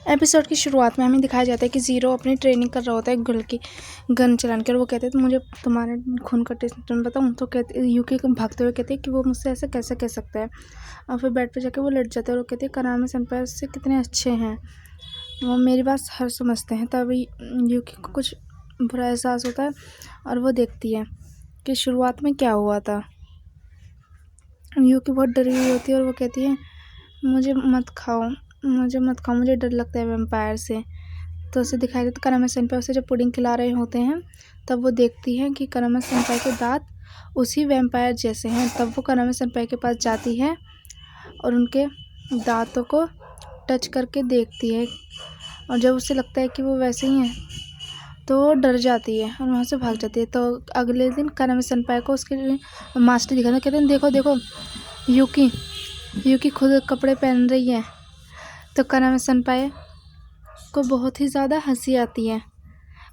Episode की शुरुआत में हमें दिखाया जाता है कि ज़ीरो अपनी ट्रेनिंग कर रहा होता है गन चलाने के। और वो कहते हैं तो मुझे तुम्हारे खून का टेस्ट बताऊँ। तो कहते यूकी भागते हुए कहते हैं कि वो मुझसे ऐसे कैसे कह सकता है। और फिर बेड पे जाके वो लेट जाते हैं और वो कहते हैं करामे सेंपाई से कितने अच्छे हैं, वो मेरी बात हर समझते हैं। तभी यूकी को कुछ बुरा एहसास होता है और वो देखती है कि शुरुआत में क्या हुआ था। यूकी बहुत डरी हुई होती है और वो कहती है मुझे मत खाओ, मुझे डर लगता है वैम्पायर से। तो उसे दिखाई देता करामे सेंपाई उसे जब पुडिंग खिला रहे होते हैं तब वो देखती है कि करामे सेंपाई के दांत उसी वैम्पायर जैसे हैं। तब वो करामे सेंपाई के पास जाती है और उनके दांतों को टच करके देखती है और जब उसे लगता है कि वो वैसे ही हैं तो वो डर जाती है और वहाँ से भाग जाती है। तो अगले दिन करामे सेंपाई को उसके मास्टर दिखाना कहते हैं देखो देखो यूकी खुद कपड़े पहन रही है। तो करामे सेंपाई को बहुत ही ज़्यादा हंसी आती है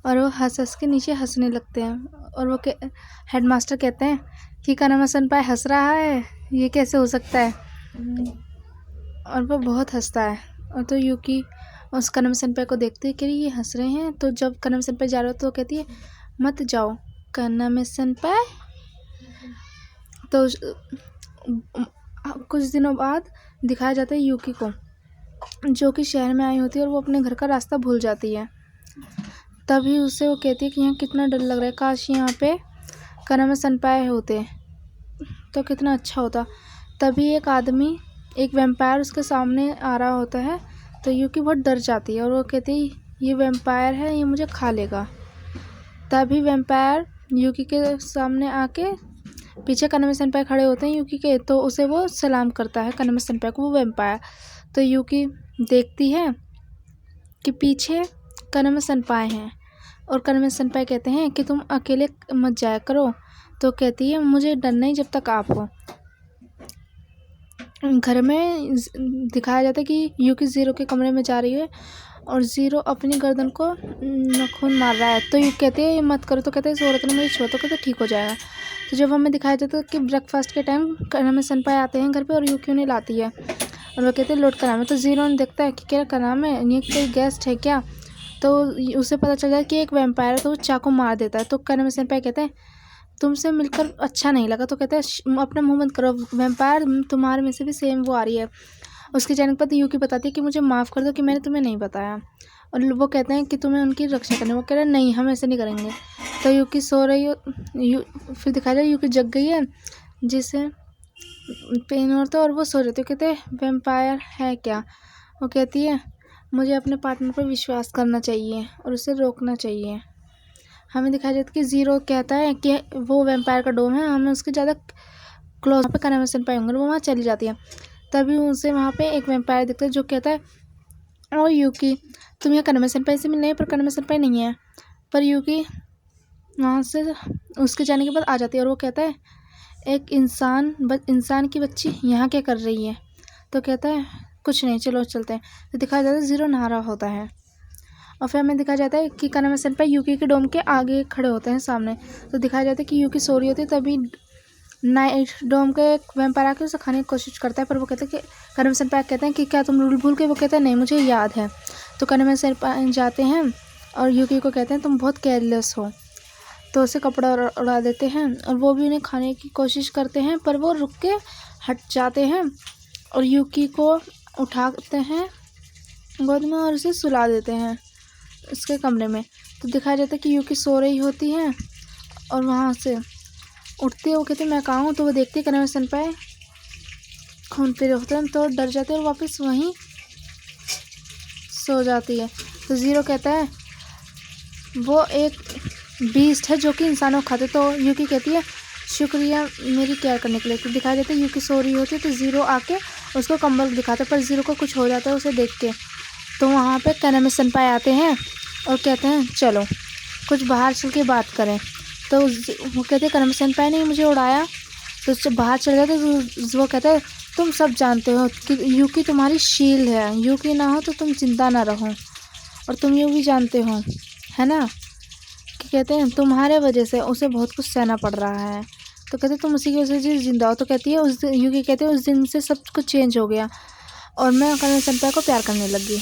और वो हंस के नीचे हंसने लगते हैं। और वो हेडमास्टर कहते हैं कि करामे सेंपाई हंस रहा है, ये कैसे हो सकता है। और वो बहुत हंसता है। और तो यूकी उस करामे सेंपाई को देखती है कि ये हंस रहे हैं। तो जब करामे सेंपाई जा रहे हो तो वो कहती है मत जाओ करामे सेंपाई। तो कुछ दिनों बाद दिखाया जाता है यूकी को जो कि शहर में आई होती है और वो अपने घर का रास्ता भूल जाती है। तभी उसे वो कहती है कि यहाँ कितना डर लग रहा है, काश यहाँ पे करामे सेंपाई होते तो कितना अच्छा होता। तभी एक वैम्पायर उसके सामने आ रहा होता है। तो यूकी बहुत डर जाती है और वो कहती है ये वैम्पायर है, ये मुझे खा लेगा। तभी वैम्पायर यूकी के सामने आके पीछे करामे सेंपाई खड़े होते हैं यूकी के, तो उसे वो सलाम करता है करामे सेंपाई को वो वैम्पायर। तो यूकी देखती है कि पीछे करामे सेंपाई हैं और करामे सेंपाई कहते हैं कि तुम अकेले मत जाया करो। तो कहती है मुझे डर नहीं जब तक आप हो। घर में दिखाया जाता है कि यूकी ज़ीरो के कमरे में जा रही है और ज़ीरो अपनी गर्दन को नाखून मार रहा है। तो यूकी कहते हैं मत करो। तो कहते हैं इस औरत ने मुझे छुआ। तो कहते ठीक हो जाएगा। तो जब हमें दिखाया जाता है कि ब्रेकफास्ट के टाइम करामे सेंपाई आते हैं घर पे और यूकी उन्हें लाती है और वो कहते हैं लोड करामे। तो ज़ीरो ने देखता है कि क्या करामे ये कोई गेस्ट है क्या। तो उसे पता चल जाए कि एक वैम्पायर है तो वो चाकू मार देता है। तो करामे सेंपाई कहते हैं तुमसे मिलकर अच्छा नहीं लगा। तो कहता है अपना मुंह बंद करो, वैम्पायर तुम्हारे में से भी सेम वो आ रही है। उसके जाने के बाद यूकी बताती है कि मुझे माफ़ कर दो कि मैंने तुम्हें नहीं बताया। और वो कहते हैं कि तुम्हें उनकी रक्षा करनी। वो कह रहे हैं नहीं हम ऐसे नहीं करेंगे। तो यूकी सो रही हो फिर दिखाया जाए यूकी जग गई है जिसे पेन होता है और वो सो रही थी। कहते हैं वैम्पायर है क्या। वो कहती है मुझे अपने पार्टनर पर विश्वास करना चाहिए और उसे रोकना चाहिए। हमें दिखाया जाता है कि ज़ीरो कहता है कि वो वैम्पायर का डोम है, हमें उसके ज़्यादा क्लोज पे करामे सेंपाई होंगे। वो वहाँ चली जाती है। तभी उनसे वहाँ पे एक वैम्पायर दिखता है जो कहता है ओ यूकी तुम यहाँ करामे सेंपाई से मिलने पर करामे सेंपाई नहीं है। पर यूकी वहाँ से उसके जाने के बाद आ जाती है और वो कहता है एक इंसान की बच्ची यहाँ क्या कर रही है। तो कहता है कुछ नहीं चलो चलते हैं। तो दिखाया जाता है ज़ीरो नहा रहा होता है और फिर हमें दिखाया जाता है कि करामे सेंपाई यूकी के डोम के आगे खड़े होते हैं सामने। तो दिखाया जाता है कि यूकी सो रही होती है। तभी नाइट डोम के एक वैम्पायर आके उसे खाने की कोशिश करता है पर वो कहते हैं कि करामे सेंपाई कहते हैं कि क्या तुम रूल भूल गए। वो कहता है नहीं मुझे याद है। तो करामे सेंपाई जाते हैं और यूकी को कहते हैं तुम बहुत केयरलेस हो। तो उसे कपड़ा उड़ा देते हैं और वो भी उन्हें खाने की कोशिश करते हैं पर वो रुक के हट जाते हैं और यूकी को उठाते हैं गोद में और उसे सुला देते हैं उसके कमरे में। तो दिखाया जाता है कि यूकी सो रही होती है और वहाँ से उठती है। वो कहते हैं मैं कहाँ हूँ। तो वो देखती है करामे सेंपाई खून पी रहे होते हैं तो डर जाते हैं और वापस वहीं सो जाती है। तो ज़ीरो कहता है वो एक बीस्ट है जो कि इंसानों को खाते। तो यूकी कहती है शुक्रिया मेरी केयर करने के लिए। तो दिखाया जाता है यूकी सो रही होती है तो ज़ीरो आके उसको कंबल दिखाता है पर ज़ीरो को कुछ हो जाता है उसे देख के। तो वहाँ पे करामे सेंपाई आते हैं और कहते हैं चलो कुछ बाहर चल के बात करें। तो वो कहते हैं करामे सेंपाई ने मुझे उड़ाया। तो उससे बाहर चल जाते तो वो कहते हैं तुम सब जानते हो कि यूकी तुम्हारी शील्ड है, यूकी ना हो तो तुम जिंदा ना रहो। और तुम ये भी जानते हो है ना कि कहते हैं तुम्हारे वजह से उसे बहुत कुछ सहना पड़ रहा है। तो कहते तुम उसी की वजह से जिंदा हो। तो कहती है यूकी कहते हैं उस दिन से सब कुछ चेंज हो गया और मैं करामे सेंपाई को प्यार करने लगी।